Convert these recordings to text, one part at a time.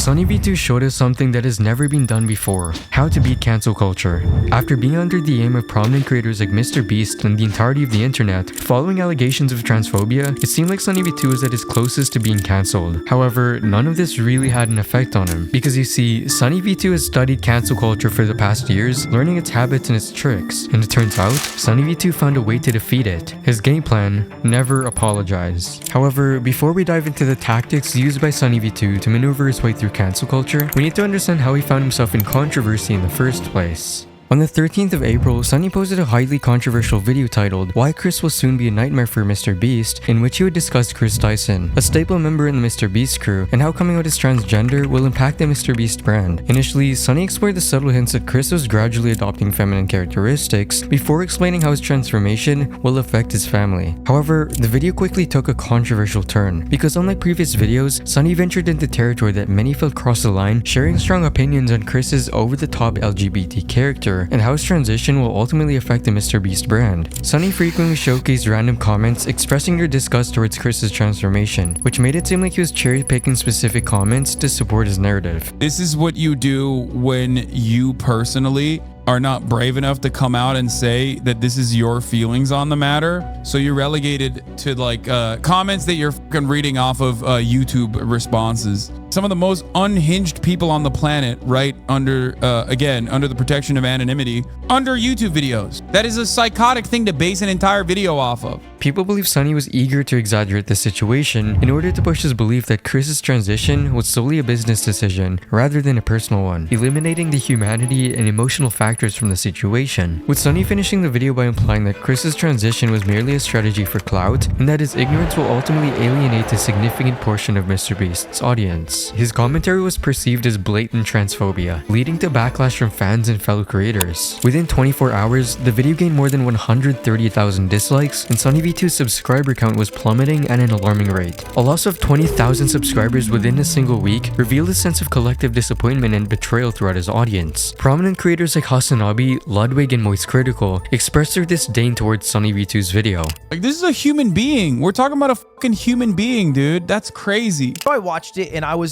SunnyV2 showed us something that has never been done before: how to beat cancel culture. After being under the aim of prominent creators like MrBeast and the entirety of the internet, following allegations of transphobia, it seemed like SunnyV2 was at his closest to being cancelled. However, none of this really had an effect on him, because you see, SunnyV2 has studied cancel culture for the past years, learning its habits and its tricks, and it turns out, SunnyV2 found a way to defeat it. His game plan: never apologize. However, before we dive into the tactics used by SunnyV2 to maneuver his way through cancel culture, we need to understand how he found himself in controversy in the first place. On the 13th of April, Sunny posted a highly controversial video titled "Why Chris Will Soon Be a Nightmare for MrBeast," in which he would discuss Chris Tyson, a staple member in the MrBeast crew, and how coming out as transgender will impact the MrBeast brand. Initially, Sunny explored the subtle hints that Chris was gradually adopting feminine characteristics before explaining how his transformation will affect his family. However, the video quickly took a controversial turn, because unlike previous videos, Sunny ventured into territory that many felt crossed the line, sharing strong opinions on Chris's over-the-top LGBT character and how his transition will ultimately affect the MrBeast brand. Sunny frequently showcased random comments expressing their disgust towards Chris's transformation, which made it seem like he was cherry-picking specific comments to support his narrative. This is what you do when you personally are not brave enough to come out and say that this is your feelings on the matter. So you're relegated to like comments that you're fucking reading off of YouTube responses. Some of the most unhinged people on the planet, right under, again, under the protection of anonymity, under YouTube videos. That is a psychotic thing to base an entire video off of. People believe Sunny was eager to exaggerate the situation in order to push his belief that Chris's transition was solely a business decision rather than a personal one, eliminating the humanity and emotional factors from the situation, with Sunny finishing the video by implying that Chris's transition was merely a strategy for clout and that his ignorance will ultimately alienate a significant portion of MrBeast's audience. His commentary was perceived as blatant transphobia, leading to backlash from fans and fellow creators. Within 24 hours, the video gained more than 130,000 dislikes, and SunnyV2's subscriber count was plummeting at an alarming rate. A loss of 20,000 subscribers within a single week revealed a sense of collective disappointment and betrayal throughout his audience. Prominent creators like Hasanabi, Ludwig, and Moist Critical expressed their disdain towards SunnyV2's video. Like, this is a human being. We're talking about a fucking human being, dude. That's crazy. I watched it and I was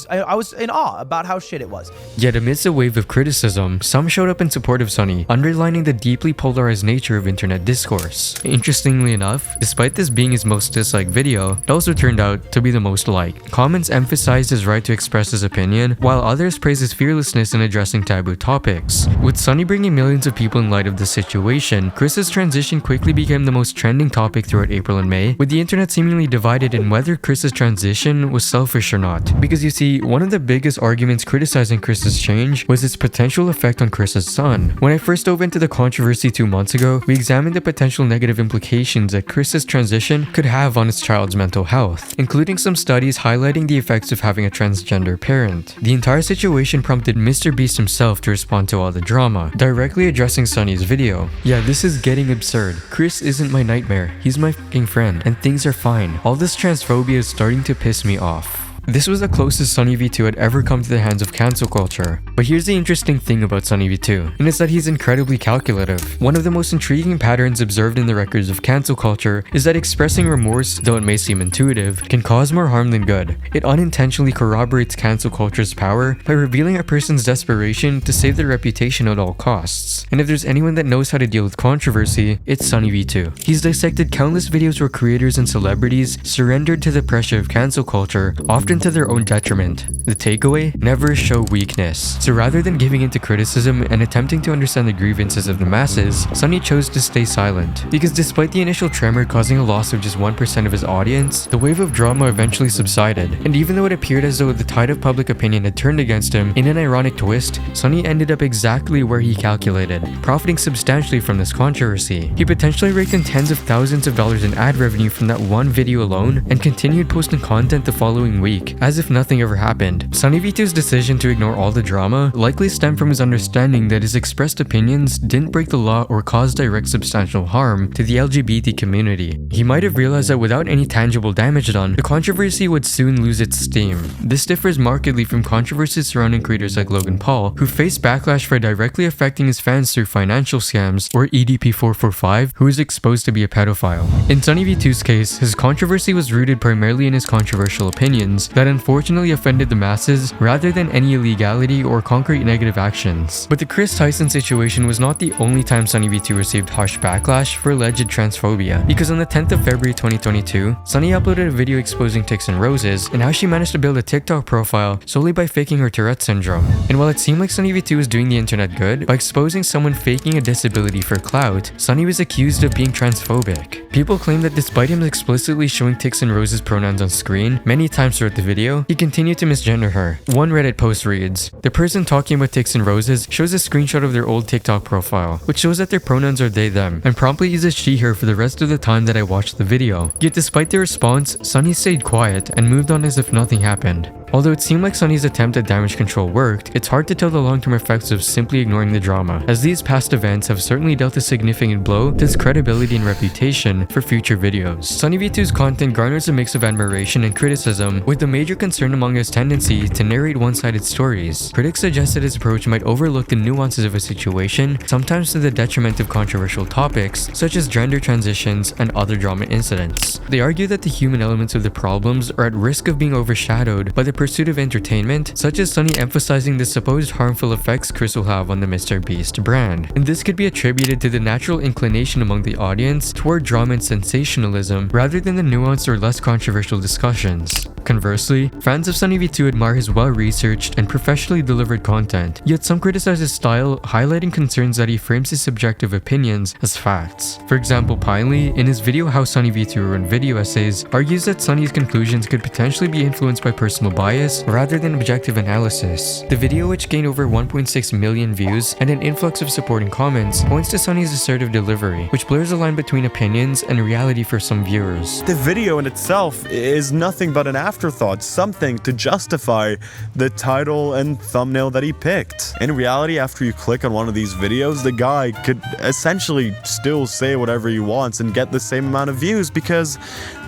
in awe about how shit it was. Yet amidst a wave of criticism, some showed up in support of Sunny, underlining the deeply polarized nature of internet discourse. Interestingly enough, despite this being his most disliked video, it also turned out to be the most liked. Comments emphasized his right to express his opinion, while others praised his fearlessness in addressing taboo topics. With Sunny bringing millions of people in light of the situation, Chris's transition quickly became the most trending topic throughout April and May, with the internet seemingly divided in whether Chris's transition was selfish or not. Because you see, one of the biggest arguments criticizing Chris's change was its potential effect on Chris's son. When I first dove into the controversy 2 months ago, we examined the potential negative implications that Chris's transition could have on his child's mental health, including some studies highlighting the effects of having a transgender parent. The entire situation prompted MrBeast himself to respond to all the drama, directly addressing Sunny's video. "Yeah, this is getting absurd. Chris isn't my nightmare. He's my fucking friend, and things are fine. All this transphobia is starting to piss me off." This was the closest SunnyV2 had ever come to the hands of cancel culture. But here's the interesting thing about SunnyV2, and it's that he's incredibly calculative. One of the most intriguing patterns observed in the records of cancel culture is that expressing remorse, though it may seem intuitive, can cause more harm than good. It unintentionally corroborates cancel culture's power by revealing a person's desperation to save their reputation at all costs. And if there's anyone that knows how to deal with controversy, it's SunnyV2. He's dissected countless videos where creators and celebrities surrendered to the pressure of cancel culture, often to their own detriment. The takeaway? Never show weakness. So rather than giving into criticism and attempting to understand the grievances of the masses, Sunny chose to stay silent. Because despite the initial tremor causing a loss of just 1% of his audience, the wave of drama eventually subsided. And even though it appeared as though the tide of public opinion had turned against him, in an ironic twist, Sunny ended up exactly where he calculated, profiting substantially from this controversy. He potentially raked in tens of thousands of dollars in ad revenue from that one video alone, and continued posting content the following week, as if nothing ever happened. SunnyV2's decision to ignore all the drama likely stemmed from his understanding that his expressed opinions didn't break the law or cause direct substantial harm to the LGBT community. He might have realized that without any tangible damage done, the controversy would soon lose its steam. This differs markedly from controversies surrounding creators like Logan Paul, who faced backlash for directly affecting his fans through financial scams, or EDP445, who was exposed to be a pedophile. In SunnyV2's case, his controversy was rooted primarily in his controversial opinions, that unfortunately offended the masses rather than any illegality or concrete negative actions. But the Chris Tyson situation was not the only time SunnyV2 received harsh backlash for alleged transphobia, because on the 10th of February 2022, Sunny uploaded a video exposing ticks and roses and how she managed to build a TikTok profile solely by faking her Tourette syndrome. And while it seemed like SunnyV2 was doing the internet good by exposing someone faking a disability for clout, Sunny was accused of being transphobic. People claim that despite him explicitly showing ticks and roses pronouns on screen many times throughout the video, he continued to misgender her. One Reddit post reads, "The person talking about ticks and roses shows a screenshot of their old TikTok profile, which shows that their pronouns are they them, and promptly uses she/her for the rest of the time that I watched the video." Yet despite the response, Sunny stayed quiet and moved on as if nothing happened. Although it seemed like Sunny's attempt at damage control worked, it's hard to tell the long-term effects of simply ignoring the drama, as these past events have certainly dealt a significant blow to his credibility and reputation for future videos. SunnyV2's content garners a mix of admiration and criticism, with the major concern among his tendency to narrate one-sided stories. Critics suggest that his approach might overlook the nuances of a situation, sometimes to the detriment of controversial topics, such as gender transitions and other drama incidents. They argue that the human elements of the problems are at risk of being overshadowed by the pursuit of entertainment, such as Sunny emphasizing the supposed harmful effects Chris will have on the Mr. Beast brand. And this could be attributed to the natural inclination among the audience toward drama and sensationalism rather than the nuanced or less controversial discussions. Conversely, fans of SunnyV2 admire his well-researched and professionally delivered content, yet some criticize his style, highlighting concerns that he frames his subjective opinions as facts. For example, Pinely, in his video How SunnyV2 Ruined Video Essays, argues that Sunny's conclusions could potentially be influenced by personal bias rather than objective analysis. The video, which gained over 1.6 million views and an influx of supporting comments, points to Sunny's assertive delivery, which blurs the line between opinions and reality for some viewers. The video in itself is nothing but an afterthought, something to justify the title and thumbnail that he picked. In reality, after you click on one of these videos, the guy could essentially still say whatever he wants and get the same amount of views because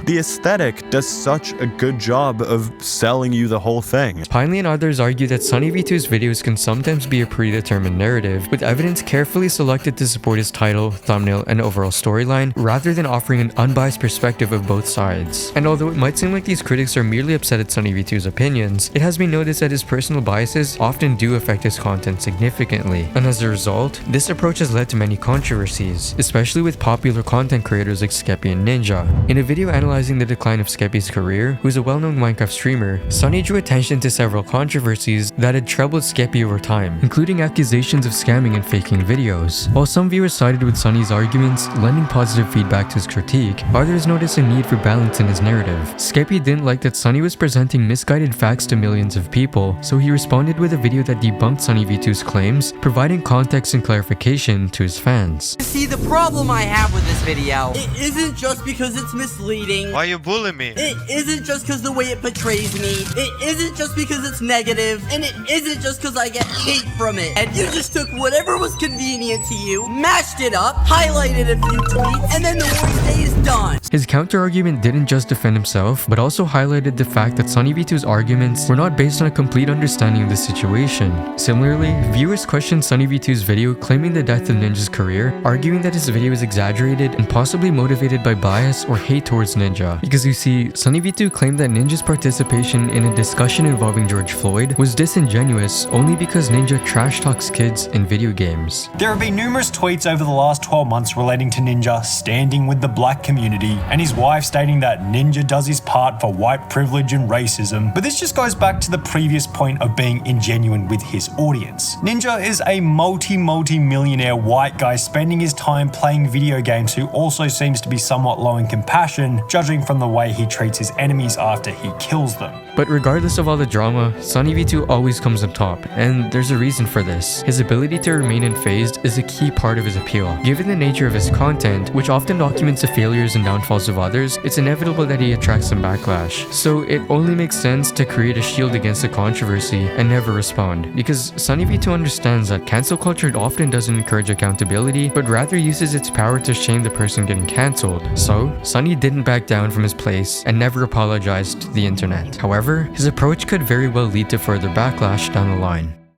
the aesthetic does such a good job of selling you the whole thing. Pinely and others argue that SunnyV2's videos can sometimes be a predetermined narrative, with evidence carefully selected to support his title, thumbnail, and overall storyline, rather than offering an unbiased perspective of both sides. And although it might seem like these critics are merely upset at SunnyV2's opinions, it has been noticed that his personal biases often do affect his content significantly. And as a result, this approach has led to many controversies, especially with popular content creators like Skeppy and Ninja. In a video analyzing the decline of Skeppy's career, who's a well-known Minecraft streamer, Sunny drew attention to several controversies that had troubled Skeppy over time, including accusations of scamming and faking videos. While some viewers sided with Sunny's arguments, lending positive feedback to his critique, others noticed a need for balance in his narrative. Skeppy didn't like that Sunny was presenting misguided facts to millions of people, so he responded with a video that debunked SunnyV2's claims, providing context and clarification to his fans. See, the problem I have with this video, it isn't just because it's misleading. Why you bully me? It isn't just because the way it portrays me. It isn't just because it's negative. And it isn't just because I get hate from it. And you just took whatever was convenient to you, mashed it up, highlighted a few tweets, and then the worst day is done. His counter-argument didn't just defend himself, but also highlighted the fact that SunnyV2's arguments were not based on a complete understanding of the situation. Similarly, viewers questioned SunnyV2's video claiming the death of Ninja's career, arguing that his video is exaggerated and possibly motivated by bias or hate towards Ninja. Because you see, SunnyV2 claimed that Ninja's participation in a discussion involving George Floyd was disingenuous only because Ninja trash talks kids in video games. There have been numerous tweets over the last 12 months relating to Ninja standing with the black community and his wife stating that Ninja does his part for white privilege and racism, but this just goes back to the previous point of being ingenuine with his audience. Ninja is a multi-millionaire white guy spending his time playing video games who also seems to be somewhat low in compassion, judging from the way he treats his enemies after he kills them. But regardless of all the drama, SunnyV2 always comes up top, and there's a reason for this. His ability to remain unfazed is a key part of his appeal. Given the nature of his content, which often documents the failures and downfalls of others, it's inevitable that he attracts some backlash. So it only makes sense to create a shield against the controversy and never respond, because SunnyV2 understands that cancel culture often doesn't encourage accountability, but rather uses its power to shame the person getting cancelled. So, Sunny didn't back down from his place and never apologized to the internet. However, his approach could very well lead to further backlash down the line.